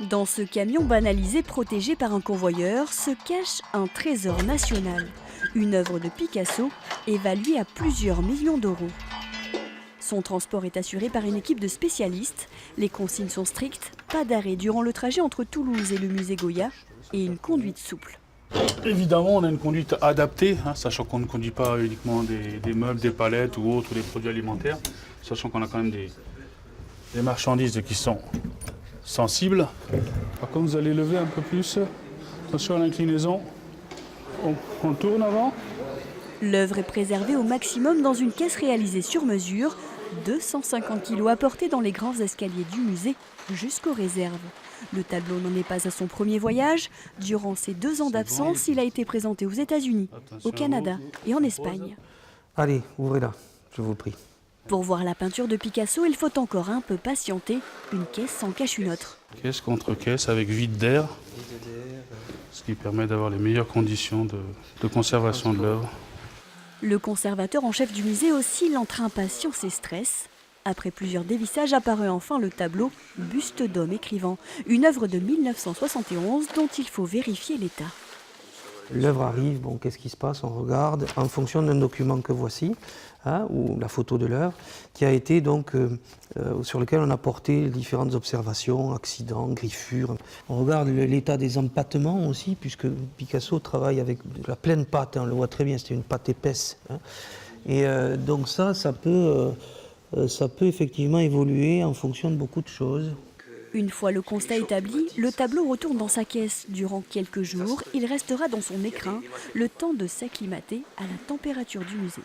Dans ce camion banalisé protégé par un convoyeur se cache un trésor national, une œuvre de Picasso évaluée à plusieurs millions d'euros. Son transport est assuré par une équipe de spécialistes. Les consignes sont strictes, pas d'arrêt durant le trajet entre Toulouse et le musée Goya et une conduite souple. Évidemment, on a une conduite adaptée, sachant qu'on ne conduit pas uniquement des meubles, des palettes ou autres, ou des produits alimentaires, sachant qu'on a quand même des marchandises qui sont sensibles. Par contre, vous allez lever un peu plus. Attention à l'inclinaison. On tourne avant. L'œuvre est préservée au maximum dans une caisse réalisée sur mesure. 250 kilos apportés dans les grands escaliers du musée jusqu'aux réserves. Le tableau n'en est pas à son premier voyage. Durant ses 2 ans d'absence, il a été présenté aux États-Unis, au Canada et en Espagne. Allez, ouvrez-la, je vous prie. Pour voir la peinture de Picasso, il faut encore un peu patienter. Une caisse s'en cache une autre. Caisse contre caisse avec vide d'air, ce qui permet d'avoir les meilleures conditions de conservation de l'œuvre. Le conservateur en chef du musée oscille entre impatience et stress. Après plusieurs dévissages apparaît enfin le tableau « Buste d'homme écrivant », une œuvre de 1971 dont il faut vérifier l'état. L'œuvre arrive, bon, qu'est-ce qui se passe? On regarde en fonction d'un document que voici, ou la photo de l'œuvre, qui a été donc sur lequel on a porté différentes observations, accidents, griffures. On regarde l'état des empattements aussi, puisque Picasso travaille avec de la pleine pâte, on le voit très bien, c'était une pâte épaisse. Et donc ça peut effectivement évoluer en fonction de beaucoup de choses. Une fois le constat établi, le tableau retourne dans sa caisse. Durant quelques jours, il restera dans son écrin, le temps de s'acclimater à la température du musée.